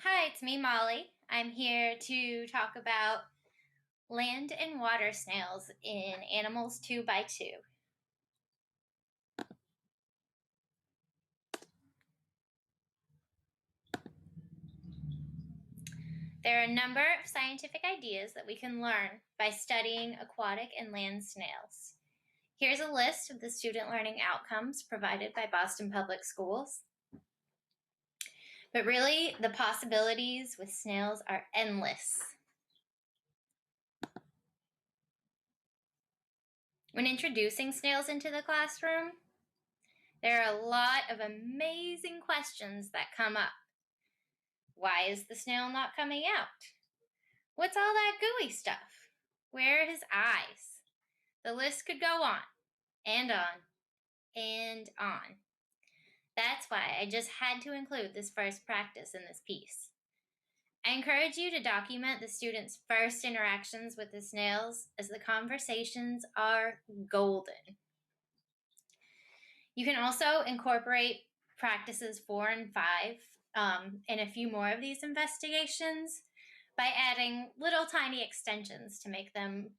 Hi, it's me, Molly. I'm here to talk about land and water snails in Animals 2 by 2. There are a number of scientific ideas that we can learn by studying aquatic and land snails. Here's a list of the student learning outcomes provided by Boston Public Schools. But really, the possibilities with snails are endless. When introducing snails into the classroom, there are a lot of amazing questions that come up. Why is the snail not coming out? What's all that gooey stuff? Where are his eyes? The list could go on and on and on. That's why I just had to include this first practice in this piece. I encourage you to document the students' first interactions with the snails, as the conversations are golden. You can also incorporate practices 4 and 5 in a few more of these investigations by adding little tiny extensions to make them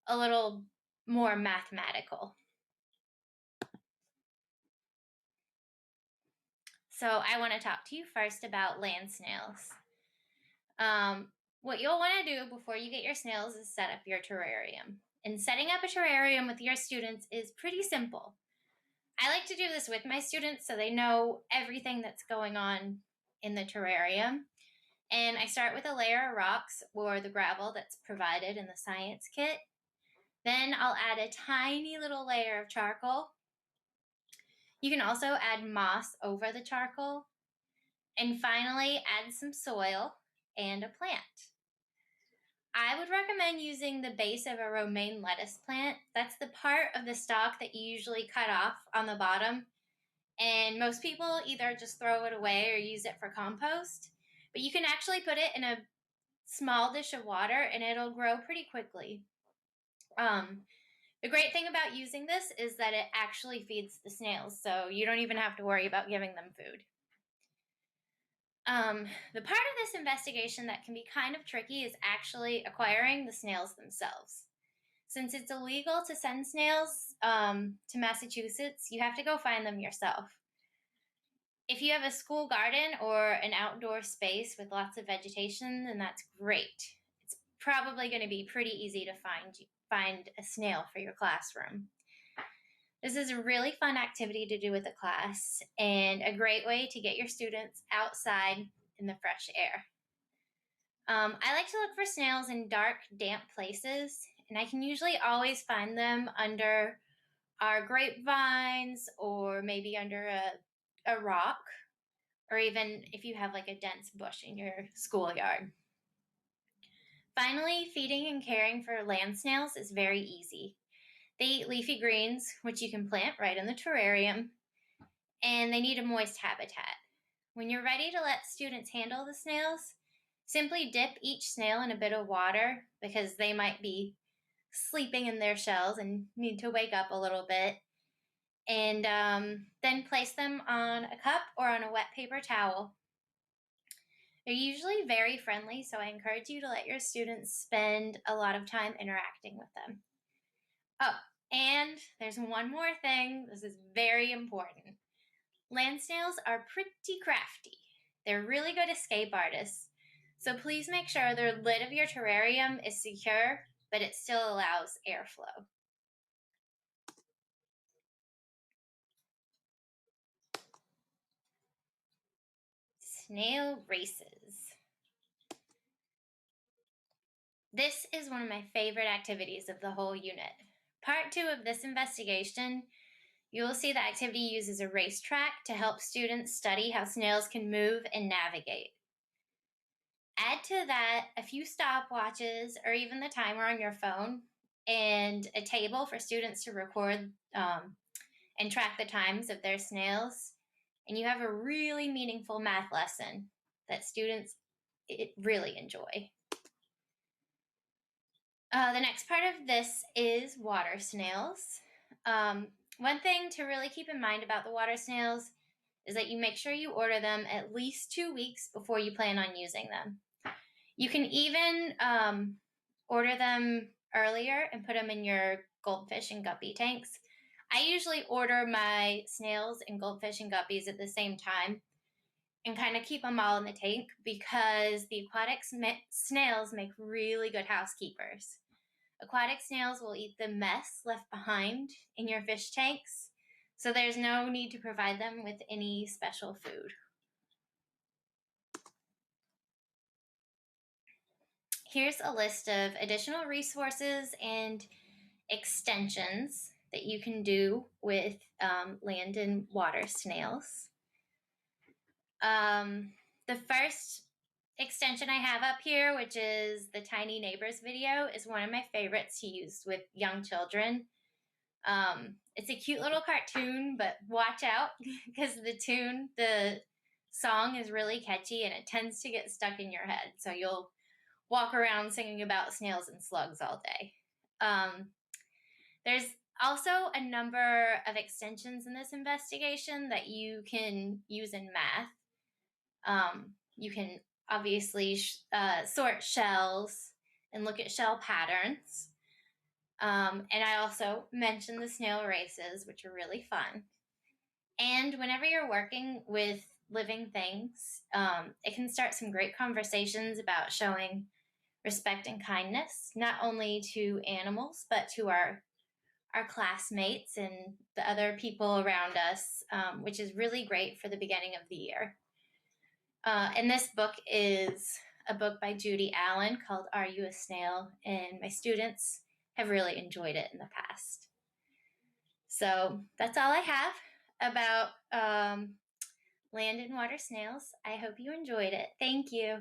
a little more mathematical. So I want to talk to you first about land snails. What you'll want to do before you get your snails is set up your terrarium. And setting up a terrarium with your students is pretty simple. I like to do this with my students so they know everything that's going on in the terrarium. And I start with a layer of rocks or the gravel that's provided in the science kit. Then I'll add a tiny little layer of charcoal. You can also add moss over the charcoal. And finally, add some soil and a plant. I would recommend using the base of a romaine lettuce plant. That's the part of the stalk that you usually cut off on the bottom. And most people either just throw it away or use it for compost. But you can actually put it in a small dish of water and it'll grow pretty quickly. The great thing about using this is that it actually feeds the snails, so you don't even have to worry about giving them food. The part of this investigation that can be kind of tricky is actually acquiring the snails themselves. Since it's illegal to send snails to Massachusetts, you have to go find them yourself. If you have a school garden or an outdoor space with lots of vegetation, then that's great. It's probably going to be pretty easy to find a snail for your classroom. This is a really fun activity to do with the class and a great way to get your students outside in the fresh air. I like to look for snails in dark, damp places, and I can usually always find them under our grapevines or maybe under a rock, or even if you have like a dense bush in your schoolyard. Finally, feeding and caring for land snails is very easy. They eat leafy greens, which you can plant right in the terrarium, and they need a moist habitat. When you're ready to let students handle the snails, simply dip each snail in a bit of water because they might be sleeping in their shells and need to wake up a little bit, and then place them on a cup or on a wet paper towel. They're usually very friendly, so I encourage you to let your students spend a lot of time interacting with them. Oh, and there's one more thing. This is very important. Land snails are pretty crafty. They're really good escape artists, so please make sure the lid of your terrarium is secure, but it still allows airflow. Snail races. This is one of my favorite activities of the whole unit. Part 2 of this investigation, you will see the activity uses a racetrack to help students study how snails can move and navigate. Add to that a few stopwatches or even the timer on your phone and a table for students to record and track the times of their snails. And you have a really meaningful math lesson that students really enjoy. The next part of this is water snails. One thing to really keep in mind about the water snails is that you make sure you order them at least 2 weeks before you plan on using them. You can even order them earlier and put them in your goldfish and guppy tanks. I usually order my snails and goldfish and guppies at the same time and kind of keep them all in the tank because the aquatic snails make really good housekeepers. Aquatic snails will eat the mess left behind in your fish tanks, so there's no need to provide them with any special food. Here's a list of additional resources and extensions that you can do with land and water snails. The first extension I have up here, which is the Tiny Neighbors video, is one of my favorites to use with young children. It's a cute little cartoon, but watch out because the song is really catchy and it tends to get stuck in your head. So you'll walk around singing about snails and slugs all day. There's also a number of extensions in this investigation that you can use in math. You can obviously sort shells and look at shell patterns. And I also mentioned the snail races, which are really fun. And whenever you're working with living things, it can start some great conversations about showing respect and kindness, not only to animals, but to our classmates and the other people around us, which is really great for the beginning of the year. And this book is a book by Judy Allen called Are You a Snail? And my students have really enjoyed it in the past. So that's all I have about land and water snails. I hope you enjoyed it. Thank you.